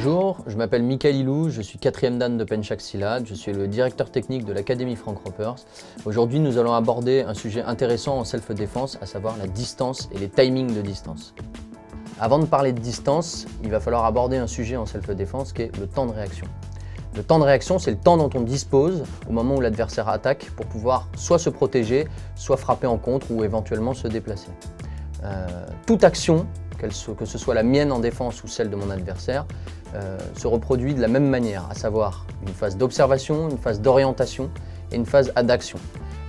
Bonjour, je m'appelle Mickaël Ilou, je suis 4e dan de Penchak Silat, je suis le directeur technique de l'Académie Frank Ropers. Aujourd'hui, nous allons aborder un sujet intéressant en self-défense, à savoir la distance et les timings de distance. Avant de parler de distance, il va falloir aborder un sujet en self-défense qui est le temps de réaction. Le temps de réaction, c'est le temps dont on dispose au moment où l'adversaire attaque pour pouvoir soit se protéger, soit frapper en contre ou éventuellement se déplacer. Toute action, que ce soit la mienne en défense ou celle de mon adversaire, se reproduit de la même manière, à savoir une phase d'observation, une phase d'orientation et une phase d'action.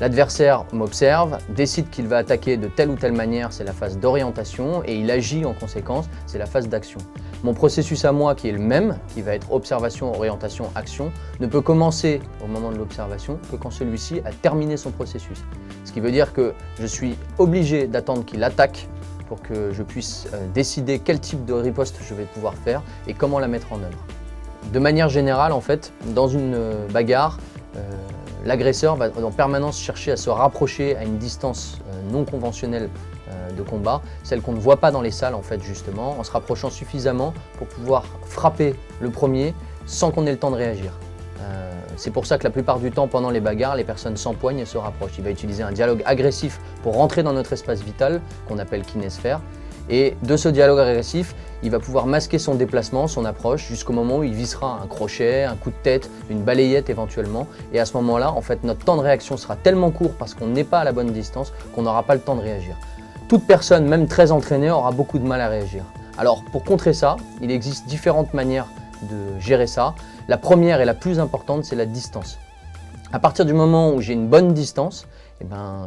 L'adversaire m'observe, décide qu'il va attaquer de telle ou telle manière, c'est la phase d'orientation, et il agit en conséquence, c'est la phase d'action. Mon processus à moi, qui est le même, qui va être observation, orientation, action, ne peut commencer au moment de l'observation que quand celui-ci a terminé son processus. Ce qui veut dire que je suis obligé d'attendre qu'il attaque pour que je puisse décider quel type de riposte je vais pouvoir faire et comment la mettre en œuvre. De manière générale, en fait, dans une bagarre, l'agresseur va en permanence chercher à se rapprocher à une distance non conventionnelle de combat, celle qu'on ne voit pas dans les salles en fait justement, en se rapprochant suffisamment pour pouvoir frapper le premier sans qu'on ait le temps de réagir. C'est pour ça que la plupart du temps pendant les bagarres, les personnes s'empoignent et se rapprochent. Il va utiliser un dialogue agressif pour rentrer dans notre espace vital, qu'on appelle kinésphère. Et de ce dialogue agressif, il va pouvoir masquer son déplacement, son approche, jusqu'au moment où il visera un crochet, un coup de tête, une balayette éventuellement. Et à ce moment-là, en fait, notre temps de réaction sera tellement court parce qu'on n'est pas à la bonne distance qu'on n'aura pas le temps de réagir. Toute personne, même très entraînée, aura beaucoup de mal à réagir. Alors, pour contrer ça, il existe différentes manières de gérer ça. La première et la plus importante, c'est la distance. À partir du moment où j'ai une bonne distance,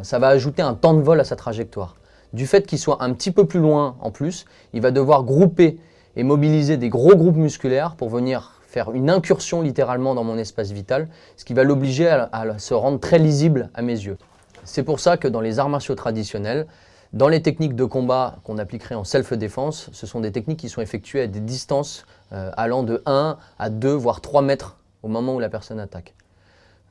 ça va ajouter un temps de vol à sa trajectoire. Du fait qu'il soit un petit peu plus loin en plus, il va devoir grouper et mobiliser des gros groupes musculaires pour venir faire une incursion littéralement dans mon espace vital, ce qui va l'obliger à se rendre très lisible à mes yeux. C'est pour ça que dans les arts martiaux traditionnels, dans les techniques de combat qu'on appliquerait en self-défense, ce sont des techniques qui sont effectuées à des distances allant de 1 à 2 voire 3 mètres au moment où la personne attaque.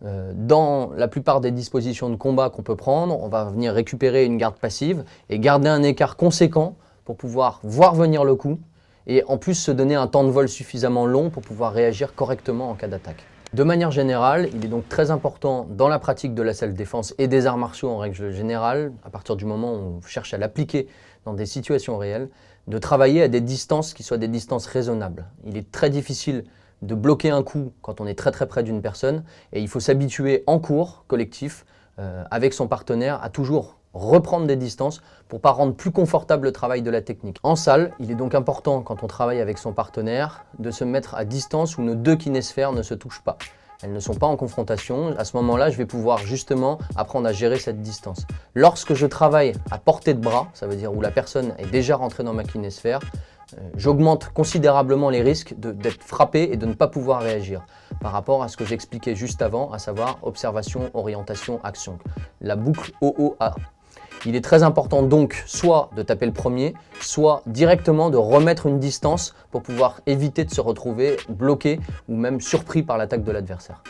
Dans la plupart des dispositions de combat qu'on peut prendre, on va venir récupérer une garde passive et garder un écart conséquent pour pouvoir voir venir le coup et en plus se donner un temps de vol suffisamment long pour pouvoir réagir correctement en cas d'attaque. De manière générale, il est donc très important dans la pratique de la self-défense et des arts martiaux en règle générale, à partir du moment où on cherche à l'appliquer dans des situations réelles, de travailler à des distances qui soient des distances raisonnables. Il est très difficile de bloquer un coup quand on est très près d'une personne et il faut s'habituer en cours collectif avec son partenaire à toujours reprendre des distances pour ne pas rendre plus confortable le travail de la technique. En salle, il est donc important quand on travaille avec son partenaire de se mettre à distance où nos deux kinésphères ne se touchent pas. Elles ne sont pas en confrontation. À ce moment-là, je vais pouvoir justement apprendre à gérer cette distance. Lorsque je travaille à portée de bras, ça veut dire où la personne est déjà rentrée dans ma kinésphère, j'augmente considérablement les risques d'être frappé et de ne pas pouvoir réagir par rapport à ce que j'expliquais juste avant, à savoir observation, orientation, action. La boucle OOA. Il est très important donc soit de taper le premier, soit directement de remettre une distance pour pouvoir éviter de se retrouver bloqué ou même surpris par l'attaque de l'adversaire.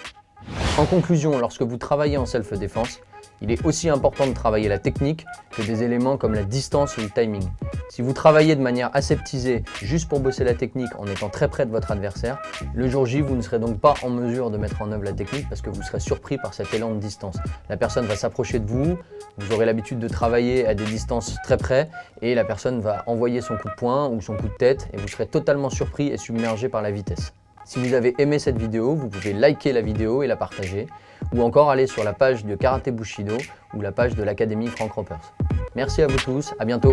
En conclusion, lorsque vous travaillez en self-défense, il est aussi important de travailler la technique que des éléments comme la distance ou le timing. Si vous travaillez de manière aseptisée juste pour bosser la technique en étant très près de votre adversaire, le jour J, vous ne serez donc pas en mesure de mettre en œuvre la technique parce que vous serez surpris par cet élan de distance. La personne va s'approcher de vous, vous aurez l'habitude de travailler à des distances très près et la personne va envoyer son coup de poing ou son coup de tête et vous serez totalement surpris et submergé par la vitesse. Si vous avez aimé cette vidéo, vous pouvez liker la vidéo et la partager ou encore aller sur la page de Karaté Bushido ou la page de l'Académie Frank Ropers. Merci à vous tous, à bientôt.